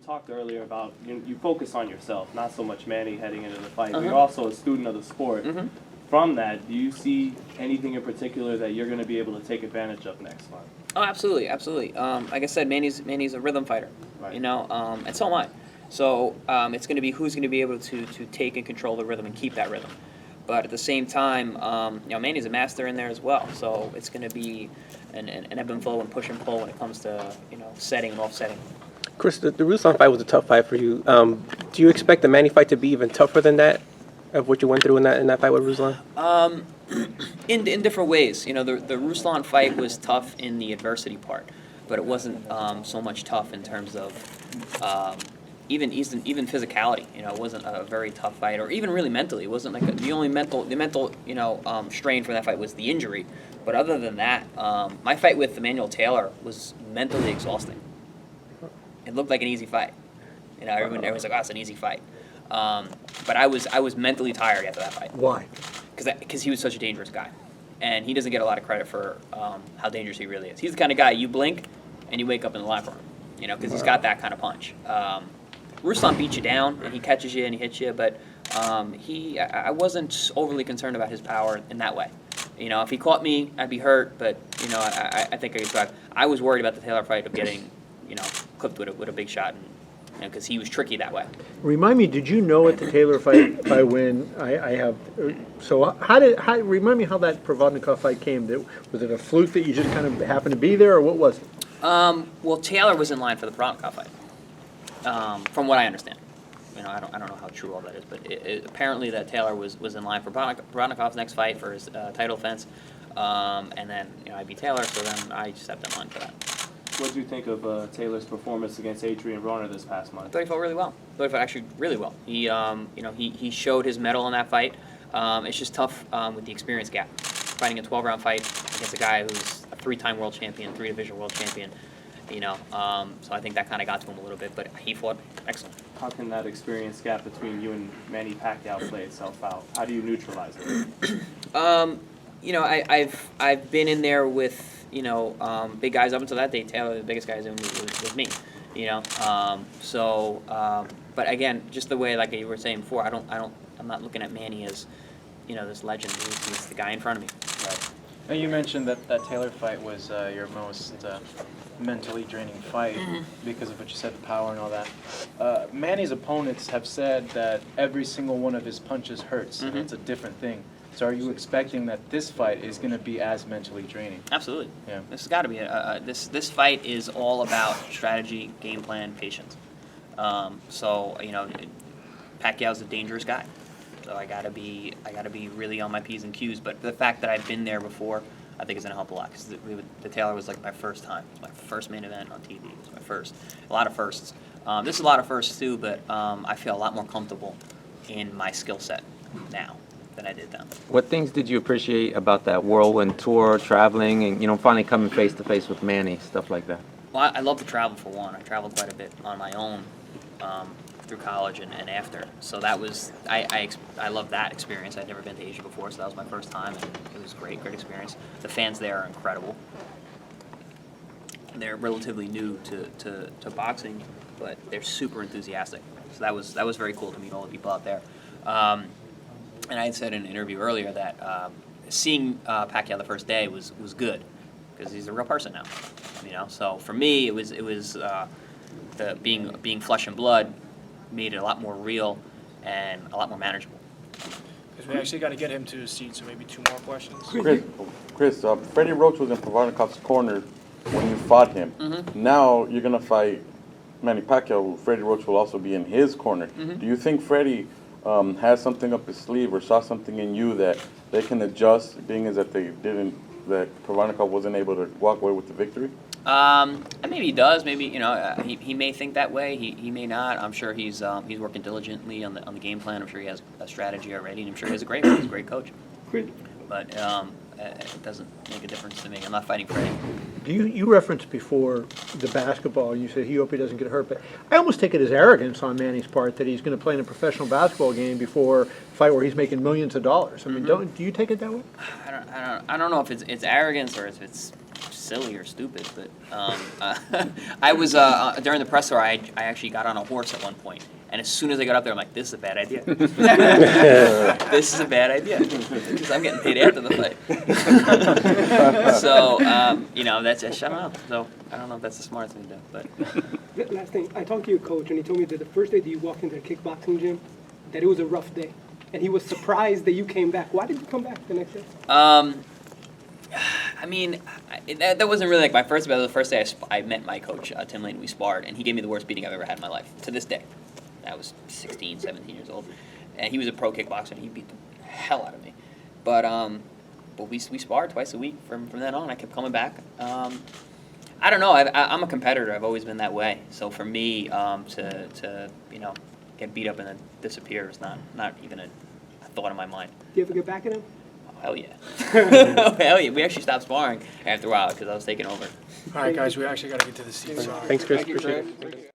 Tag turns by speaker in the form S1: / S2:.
S1: talked earlier about you focus on yourself, not so much Manny heading into the fight. But you're also a student of the sport. From that, do you see anything in particular that you're going to be able to take advantage of next month?
S2: Oh, absolutely, absolutely. Like I said, Manny's a rhythm fighter,
S1: Right.
S2: and so am I. So it's going to be who's going to be able to take and control the rhythm and keep that rhythm. But at the same time, Manny's a master in there as well. So it's going to be an ebb and flow and push and pull when it comes to setting and offsetting.
S3: Chris, the Ruslan fight was a tough fight for you. Do you expect the Manny fight to be even tougher than that, of what you went through in that fight with Ruslan?
S2: In different ways. The Ruslan fight was tough in the adversity part, but it wasn't so much tough in terms of even physicality. It wasn't a very tough fight, or even really mentally. It wasn't like the only mental strain for that fight was the injury. But other than that, my fight with Emmanuel Taylor was mentally exhausting. It looked like an easy fight. Everyone was like, "Oh, it's an easy fight." But I was mentally tired after that fight.
S4: Why?
S2: Because he was such a dangerous guy, and he doesn't get a lot of credit for how dangerous he really is. He's the kind of guy you blink and you wake up in the locker room, because he's got that kind of punch. Ruslan beats you down and he catches you and he hits you, but I wasn't overly concerned about his power in that way. If he caught me, I'd be hurt, but I think I could drive. I was worried about the Taylor fight of getting clipped with a big shot, because he was tricky that way.
S4: Remind me, did you know at the Taylor fight I win? I have. So remind me how that Provodnikov fight came. Was it a fluke that you just kind of happened to be there, or what was it?
S2: Well, Taylor was in line for the Provodnikov fight, from what I understand. I don't know how true all that is, but apparently that Taylor was in line for Provodnikov's next fight for his title defense, and then I beat Taylor, so then I stepped in line for that.
S1: What do you think of Taylor's performance against Adrian Broner this past month?
S2: I thought he fought really well. I thought he fought actually really well. He showed his mettle in that fight. It's just tough with the experience gap. Fighting a 12-round fight against a guy who's a 3-time world champion, 3-division world champion. So I think that kind of got to him a little bit, but he fought excellent.
S1: How can that experience gap between you and Manny Pacquiao play itself out? How do you neutralize it?
S2: I've been in there with big guys up until that day. Taylor, the biggest guy was me. But again, just the way like you were saying before, I'm not looking at Manny as this legend. He's the guy in front of me.
S5: Right. Now you mentioned that Taylor fight was your most mentally draining fight because of what you said, the power and all that. Manny's opponents have said that every single one of his punches hurts, and it's a different thing. So are you expecting that this fight is going to be as mentally draining?
S2: Absolutely.
S5: Yeah.
S2: This has got to be this fight is all about strategy, game plan, patience. Pacquiao's a dangerous guy, so I gotta be really on my P's and Q's. But the fact that I've been there before, I think is going to help a lot, because the Taylor was like my first time. It was my first main event on TV. It was my first. A lot of firsts. This is a lot of firsts too, but I feel a lot more comfortable in my skill set now than I did then.
S6: What things did you appreciate about that whirlwind tour, traveling, and finally coming face to face with Manny, stuff like that?
S2: Well, I love to travel for one. I traveled quite a bit on my own through college and after. So that was I love that experience. I'd never been to Asia before, so that was my first time, and it was great experience. The fans there are incredible. They're relatively new to boxing, but they're super enthusiastic. So that was very cool to meet all the people out there. And I had said in an interview earlier that seeing Pacquiao the first day was good, because he's a real person now. So for me, it was the being flesh and blood made it a lot more real and a lot more manageable.
S7: Because we actually got to get him to his seat, so maybe 2 more questions.
S8: Chris, Freddie Roach was in Provodnikov's corner when you fought him. Now you're gonna fight Manny Pacquiao. Freddie Roach will also be in his corner. Do you think Freddie has something up his sleeve or saw something in you that they can adjust, being as that that Provodnikov wasn't able to walk away with the victory?
S2: Maybe he does. Maybe he may think that way. He may not. I'm sure he's working diligently on the game plan. I'm sure he has a strategy already, and I'm sure he has a great coach. But it doesn't make a difference to me. I'm not fighting Freddie.
S4: You referenced before the basketball, and you said he hope he doesn't get hurt, but I almost take it as arrogance on Manny's part that he's going to play in a professional basketball game before a fight where he's making millions of dollars. I mean, do you take it that way?
S2: I don't know if it's arrogance or if it's silly or stupid, but I was during the presser. I actually got on a horse at one point, and as soon as I got up there, I'm like, "This is a bad idea. This is a bad idea," because I'm getting paid after the fight. So you know, that's I don't know. So I don't know if that's the smartest thing to do, but.
S9: Last thing, I talked to your coach, and he told me that the first day that you walked into the kickboxing gym, that it was a rough day, and he was surprised that you came back. Why did you come back the next day?
S2: I mean, that wasn't really like my first battle. The first day I met my coach, Tim Lane, we sparred, and he gave me the worst beating I've ever had in my life, to this day. I was 16, 17 years old, and he was a pro kickboxer, and he beat the hell out of me. But we sparred twice a week from then on. I kept coming back. I don't know. I'm a competitor. I've always been that way. So for me, to you know, get beat up and then disappear is not even a thought in my mind.
S9: Do you ever get back at him?
S2: Oh, hell yeah. Oh, hell yeah. We actually stopped sparring after a while because I was taking over.
S7: All right, guys, we actually got to get to the seats.
S3: Thanks, Chris.
S2: Thank you,
S3: Appreciate
S2: Chris.
S3: it.